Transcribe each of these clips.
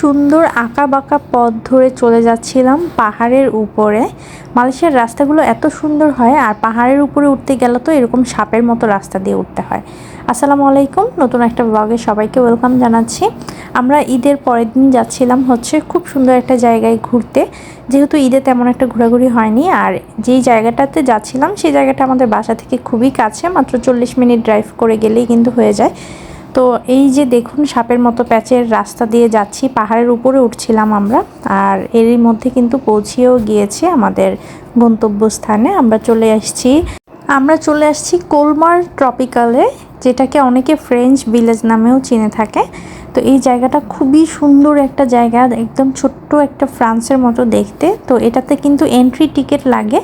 সুন্দর আঁকাবাঁকা পথ ধরে চলে যাচ্ছিলাম পাহাড়ের উপরে। মালয়েশিয়ার রাস্তাগুলো এত সুন্দর হয়, আর পাহাড়ের উপরে উঠতে গেলে তো এরকম সাপের মতো রাস্তা দিয়ে উঠতে হয়। আসসালামু আলাইকুম, নতুন একটা ব্লগে সবাইকে ওয়েলকাম জানাচ্ছি। আমরা ঈদের পরের দিন যাচ্ছিলাম খুব সুন্দর একটা জায়গায় ঘুরতে। যেহেতু ঈদে তেমন একটা ঘোরাঘুরি হয়নি, আর যেই জায়গাটাতে যাচ্ছিলাম সেই জায়গাটা আমাদের বাসা থেকে খুবই কাছে, মাত্র 40 মিনিট ড্রাইভ করে গেলেই কিন্তু হয়ে যায়। তো এই যে দেখুন, সাপের মতো প্যাচের রাস্তা দিয়ে যাচ্ছি, পাহাড়ের উপরে উঠছিলাম আমরা। আর এরই মধ্যে কিন্তু পৌঁছেও গিয়েছে আমাদের গন্তব্যস্থানে। আমরা চলে আসছি কোলমার ট্রপিক্যালে, যেটাকে অনেকে ফ্রেঞ্চ ভিলেজ নামেও চিনে থাকে। তো এই জায়গাটা খুবই সুন্দর একটা জায়গা, একদম ছোট্ট একটা ফ্রান্সের মতো দেখতে। তো এটাতে কিন্তু এন্ট্রি টিকিট লাগে,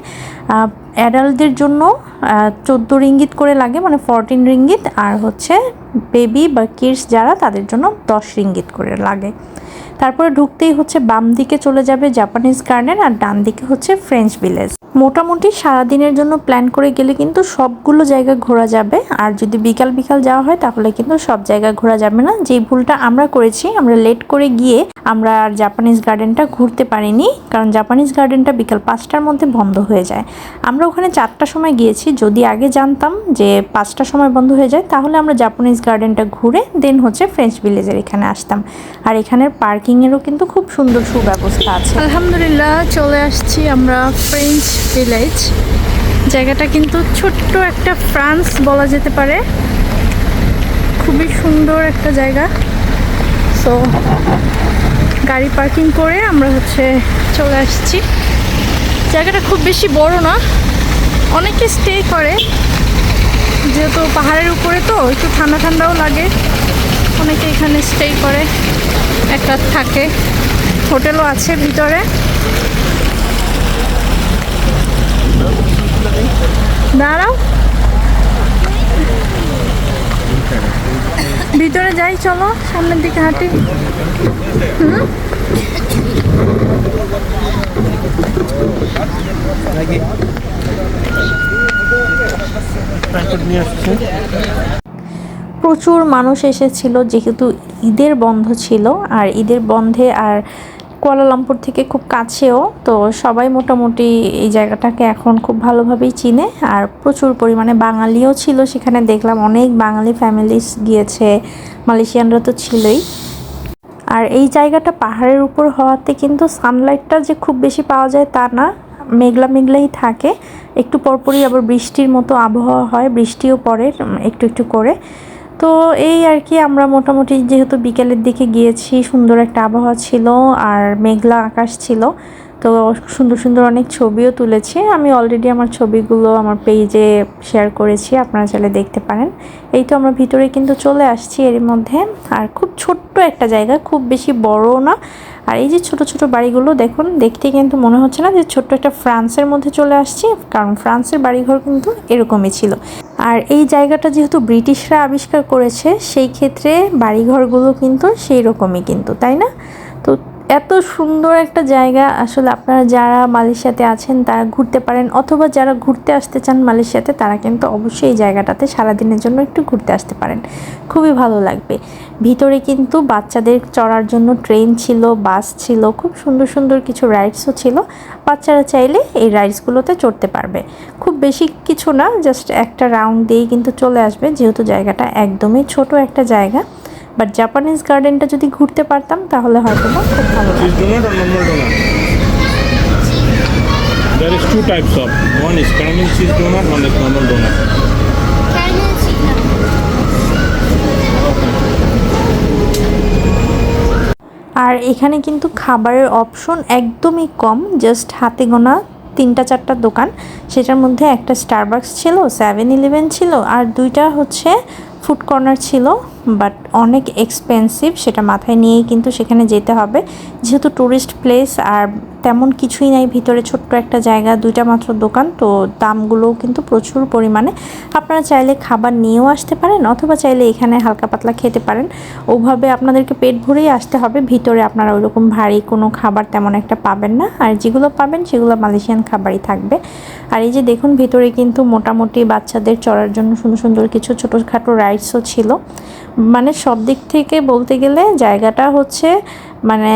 অ্যাডাল্টদের জন্য 14 রিঙ্গিত করে লাগে, মানে 14 রিঙ্গিত। আর বেবি বা কিডস যারা, তাদের জন্য 10 রিঙ্গিত করে লাগে। তারপরে ঢুকতেই বাম দিকে চলে যাবে জাপানিজ গার্ডেন, আর ডান দিকে ফ্রেঞ্চ ভিলেজ। মোটামুটি সারাদিনের জন্য প্ল্যান করে গেলে কিন্তু সবগুলো জায়গা ঘোরা যাবে। আর যদি বিকাল বিকাল যাওয়া হয় তাহলে কিন্তু সব জায়গা ঘোরা যাবে না। যেই ভুলটা আমরা করেছি, আমরা লেট করে গিয়ে আমরা আর জাপানিজ গার্ডেনটা ঘুরতে পারিনি, কারণ জাপানিজ গার্ডেনটা বিকাল 5টার মধ্যে বন্ধ হয়ে যায়। আমরা ওখানে 4টার সময় গিয়েছি। যদি আগে জানতাম যে 5টার সময় বন্ধ হয়ে যায়, তাহলে আমরা জাপানিজ গার্ডেনটা ঘুরে দেন ফ্রেঞ্চ ভিলেজের এখানে আসতাম। আর এখানের পার্কিংয়েরও কিন্তু খুব সুন্দর সুব্যবস্থা আছে। আলহামদুলিল্লাহ, চলে আসছি আমরা ফ্রেঞ্চ ভিলেজ। জায়গাটা কিন্তু ছোট্ট একটা ফ্রান্স বলা যেতে পারে, খুবই সুন্দর একটা জায়গা। সো গাড়ি পার্কিং করে আমরা চলে আসছি। জায়গাটা খুব বেশি বড় না, অনেকে স্টে করে, যেহেতু পাহাড়ের উপরে তো একটু ঠান্ডা ঠান্ডাও লাগে। অনেকে এখানে স্টে করে, এক রাত থাকে। হোটেলও আছে ভিতরে। দাঁড়াও, ভিতরে যাই, চলো সামনের দিকে হাঁটি। প্রচুর মানুষ এসেছিল, যেহেতু ঈদের বন্ধ ছিল। আর ঈদের বন্ধে আর কুয়ালালামপুর থেকে খুব কাছেও, তো সবাই মোটামুটি এই জায়গাটাকে এখন খুব ভালোভাবেই চিনে। আর প্রচুর পরিমাণে বাঙালিও ছিল সেখানে, দেখলাম অনেক বাঙালি ফ্যামিলিস গিয়েছে, মালয়েশিয়ানরা তো ছিলই। আর এই জায়গাটা পাহাড়ের উপর হওয়াতে কিন্তু সানলাইটটা যে খুব বেশি পাওয়া যায় তা না, মেঘলা মেঘলাই থাকে। একটু পরপরই আবার বৃষ্টির মতো আবহাওয়া হয়, বৃষ্টিও পড়ে একটু একটু করে। তো এই আর কি, আমরা মোটামুটি যেহেতু বিকেলের দিকে গিয়েছি, সুন্দর একটা আবহাওয়া ছিল আর মেঘলা আকাশ ছিল। তো সুন্দর সুন্দর অনেক ছবিও তুলেছি। আমি অলরেডি আমার ছবিগুলো আমার পেজে শেয়ার করেছি, আপনারা চাইলে দেখতে পারেন। এই তো আমরা ভিতরে কিন্তু চলে আসছি এর মধ্যে। আর খুব ছোট্ট একটা জায়গা, খুব বেশি বড় না। আর এই যে ছোট ছোট বাড়িগুলো দেখুন, দেখতে কিন্তু মনে হচ্ছে না যে ছোট্ট একটা ফ্রান্সের মধ্যে চলে আসছি, কারণ ফ্রান্সের বাড়িঘর কিন্তু এরকমই ছিল। আর এই জায়গাটা যেহেতু ব্রিটিশরা আবিষ্কার করেছে, সেই ক্ষেত্রে বাড়িঘরগুলো কিন্তু সেই রকমই কিন্তু, তাই না? তো এত সুন্দর একটা জায়গা, আসলে আপনারা যারা মালয়েশিয়াতে আছেন তারা ঘুরতে পারেন, অথবা যারা ঘুরতে আসতে চান মালয়েশিয়াতে তারা কিন্তু অবশ্যই এই জায়গাটাতে সারাদিনের জন্য একটু ঘুরতে আসতে পারেন, খুবই ভালো লাগবে। ভিতরে কিন্তু বাচ্চাদের চড়ার জন্য ট্রেন ছিল, বাস ছিল, খুব সুন্দর সুন্দর কিছু রাইডসও ছিল। বাচ্চারা চাইলে এই রাইডসগুলোতে চড়তে পারবে। খুব বেশি কিছু না, জাস্ট একটা রাউন্ড দিয়েই কিন্তু চলে আসবে, যেহেতু জায়গাটা একদমই ছোট একটা জায়গা। বাট জাপানিজ গার্ডেনটা যদি ঘুরতে পারতাম তাহলে হয়তো না খুব ভালো লাগতো। There is two types of. One is caramel cheese donut, one is normal donut. Caramel cheese আর এখানে কিন্তু খাবারের অপশন একদমই কম, জাস্ট হাতে গোনা 3-4টা দোকান। সেটার মধ্যে একটা স্টারবাকস ছিল, 7-Eleven ছিল, আর 2টা ফুড কর্নার ছিল। বাট অনেক এক্সপেন্সিভ, সেটা মাথায় নিয়েই কিন্তু সেখানে যেতে হবে, যেহেতু টুরিস্ট প্লেস। আর তেমন কিছুই নাই ভিতরে, ছোট্ট একটা জায়গা, 2টা মাত্র দোকান। তো দামগুলোও কিন্তু প্রচুর পরিমাণে। আপনারা চাইলে খাবার নিয়েও আসতে পারেন, অথবা চাইলে এখানে হালকা পাতলা খেতে পারেন। ওভাবে আপনাদেরকে পেট ভরেই আসতে হবে। ভিতরে আপনারা ওইরকম ভারী কোনো খাবার তেমন একটা পাবেন না, আর যেগুলো পাবেন সেগুলো মালয়েশিয়ান খাবারই থাকবে। আর এই যে দেখুন, ভিতরে কিন্তু মোটামুটি বাচ্চাদের চড়ার জন্য সুন্দর সুন্দর কিছু ছোটোখাটো রাইডসও ছিল। মানে সব দিক থেকে বলতে গেলে জায়গাটা হচ্ছে মানে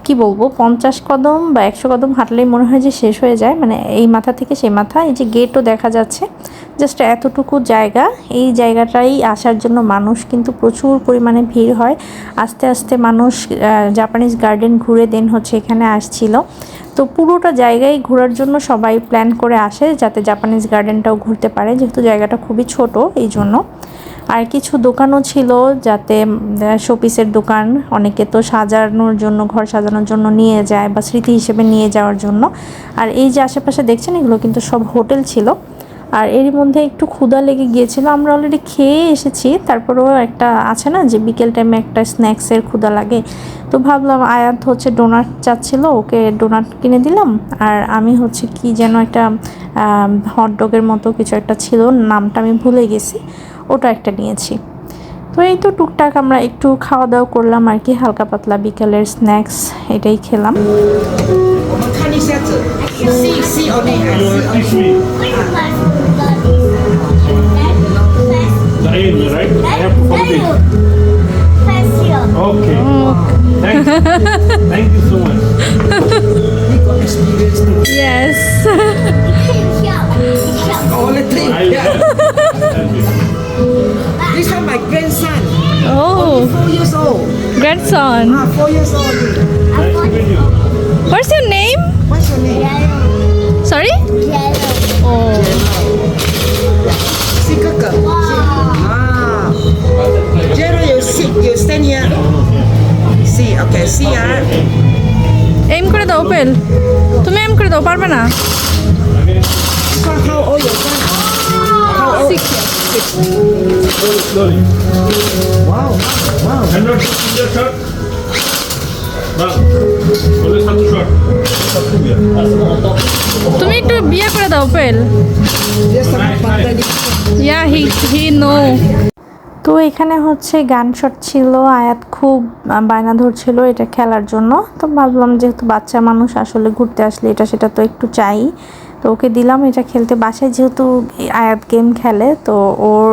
কি বলবো 50 কদম বা 100 কদম হাঁটলেই মনে হয় যে শেষ হয়ে যায়, মানে এই মাথা থেকে সেই মাথা। এই যে গেটও দেখা যাচ্ছে, জাস্ট এতটুকু জায়গা। এই জায়গাটাই আসার জন্য মানুষ কিন্তু প্রচুর পরিমাণে ভিড় হয়। আস্তে আস্তে মানুষ জাপানিজ গার্ডেন ঘুরে দেন হচ্ছে এখানে আসছিল। তো পুরোটা জায়গায় ঘোরার জন্য সবাই প্ল্যান করে আসে যাতে জাপানিজ গার্ডেনটাও ঘুরতে পারে, যেহেতু জায়গাটা খুবই ছোট এই জন্য। আর কিছু দোকানও ছিল, যাতে শোপিসের দোকান, অনেকে তো সাজানোর জন্য, ঘর সাজানোর জন্য নিয়ে যায় বা স্মৃতি হিসেবে নিয়ে যাওয়ার জন্য। আর এই যে আশেপাশে দেখছেন এগুলো কিন্তু সব হোটেল ছিল। আর এরই মধ্যে একটু ক্ষুধা লেগে গিয়েছিল, আমরা অলরেডি খেয়ে এসেছি, তারপরেও একটা আছে না যে বিকেল টাইমে একটা স্ন্যাক্সের ক্ষুধা লাগে। তো ভাবলাম আয়াত হচ্ছে ডোনাট চাচ্ছিল, ওকে ডোনাট কিনে দিলাম। আর আমি হচ্ছে কি যেন একটা হটডগের মতো কিছু একটা ছিল, নামটা আমি ভুলে গেছি, ওটা একটা নিয়েছি। তো এই তো টুকটাক আমরা একটু খাওয়া দাওয়া করলাম আর কি, হালকা পাতলা বিকেলের স্ন্যাক্স এটাই খেলাম। 我们看一下子，C only Teach me the aim, right? I have to follow this. Okay. Thanks. Thank you so much. We got experience too. Yes. All the time. I will help. Help you. This one my grandson, Oh, 4 years old. grandson. 4 years old. Nice to meet you. What's your name? What's your name? Sorry? Oh. Si 哥哥。Ah. Jerry, you stand here. See, okay, see aim করে দাও Opel, তুমি M করে দাও, পারবে না? This one how old your son? How old? 6. Slowly. Wow, wow. And not in your shirt. Bang. Always have to short. তুমি একটু বিয়ে করে দাও Opel. Dia sangat pandai di. Yeah he know. তো এখানে হচ্ছে গান শট ছিল, আয়াত খুব বায়না ধরছিল এটা খেলার জন্য। তো ভাবলাম যেহেতু বাচ্চা মানুষ আসলে ঘুরতে আসলে এটা সেটা তো একটু চাই, তো ওকে দিলাম এটা খেলতে। বাসায় যেহেতু আয়াত গেম খেলে, তো ওর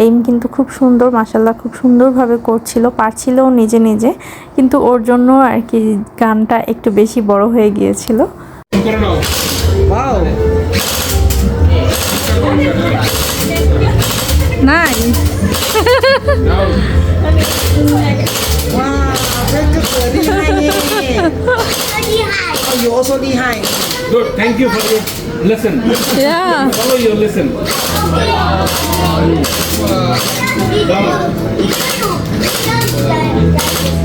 এইম কিন্তু খুব সুন্দর, মাশাল্লাহ খুব সুন্দরভাবে করছিল, পারছিলও নিজে নিজে, কিন্তু ওর জন্য আর কি গানটা একটু বেশি বড় হয়ে গিয়েছিল। Wow. Nice. Wow, very good. Lihai ni. Oh, you also lihai. Good. Thank you for your lesson. Yeah Follow your lesson.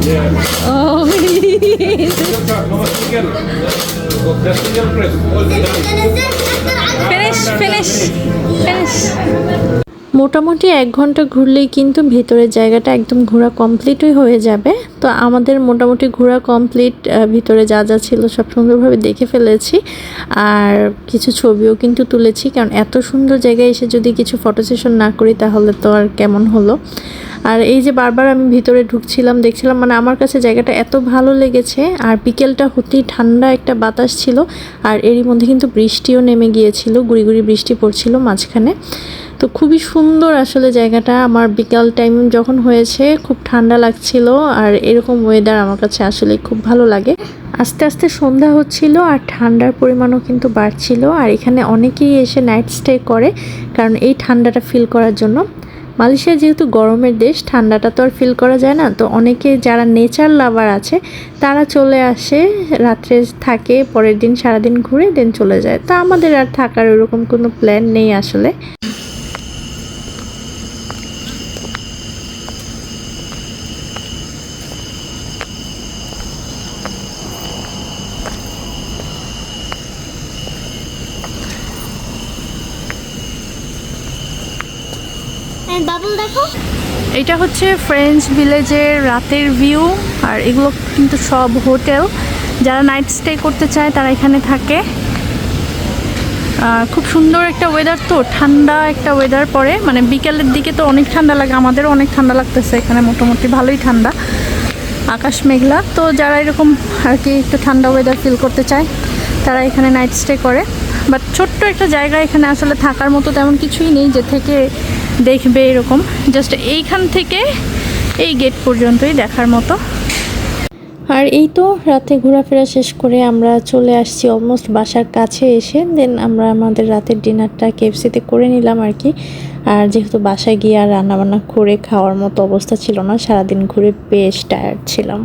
Yeah. ও Your shot. No, single. Just single press. Finish finish finish. মোটামুটি 1 ঘন্টা ঘুরলেই কিন্তু ভেতরের জায়গাটা একদম ঘোরা কমপ্লিটই হয়ে যাবে। তো আমাদের মোটামুটি ঘোরা কমপ্লিট, ভিতরে যা যা ছিল সব সুন্দরভাবে দেখে ফেলেছি, আর কিছু ছবিও কিন্তু তুলেছি, কারণ এত সুন্দর জায়গায় এসে যদি কিছু ফটো সেশন না করি তাহলে তো আর কেমন হলো। আর এই যে বারবার আমি ভিতরে ঢুকছিলাম, দেখছিলাম, মানে আমার কাছে জায়গাটা এত ভালো লেগেছে। আর বিকেলটা হতেই ঠান্ডা একটা বাতাস ছিল, আর এরই মধ্যে কিন্তু বৃষ্টিও নেমে গিয়েছিল, গুড়ি গুড়ি বৃষ্টি পড়ছিল মাঝখানে। তো খুবই সুন্দর আসলে জায়গাটা। আমার বিকাল টাইম যখন হয়েছে খুব ঠান্ডা লাগছিল, আর এরকম ওয়েদার আমার কাছে আসলে খুব ভালো লাগে। আস্তে আস্তে সন্ধ্যা হচ্ছিল আর ঠান্ডার পরিমাণও কিন্তু বাড়ছিল, আর এখানে অনেকেই এসে নাইট স্টে করে, কারণ এই ঠান্ডাটা ফিল করার জন্য। মালয়েশিয়া যেহেতু গরমের দেশ, ঠান্ডাটা তো আর ফিল করা যায় না, তো অনেকে যারা নেচার লাভার আছে তারা চলে আসে, রাত্রে থাকে, পরের দিন সারাদিন ঘুরে দেন চলে যায়। তা আমাদের আর থাকার ওরকম কোনো প্ল্যান নেই আসলে। And bubble দেখো। এটা হচ্ছে ফ্রেঞ্চ ভিলেজের রাতের ভিউ, আর এগুলো কিন্তু সব হোটেল, যারা নাইট স্টে করতে চায় তারা এখানে থাকে। খুব সুন্দর একটা ওয়েদার, তো ঠান্ডা একটা ওয়েদার পরে, মানে বিকেলের দিকে তো অনেক ঠান্ডা লাগে, আমাদেরও অনেক ঠান্ডা লাগতেছে এখানে, মোটামুটি ভালোই ঠান্ডা, আকাশ মেঘলা। তো যারা এরকম আর কি একটু ঠান্ডা ওয়েদার ফিল করতে চায় তারা এখানে নাইট স্টে করে। বাট ছোট্ট একটা জায়গা, এখানে আসলে থাকার মতো তেমন কিছুই নেই যে থেকে দেখবে এরকম জাস্ট এইখান থেকে এই গেট পর্যন্তই দেখার মতো। আর এই তো রাতে ঘোরাফেরা শেষ করে আমরা চলে আসছি অলমোস্ট বাসার কাছে এসে। দেন আমরা আমাদের রাতের ডিনারটা কেএফসিতে করে নিলাম আর কি। আর যেহেতু বাসায় গিয়ে আর রান্নাবান্না করে খাওয়ার মতো অবস্থা ছিল না, সারাদিন ঘুরে বেশ টায়ার্ড ছিলাম।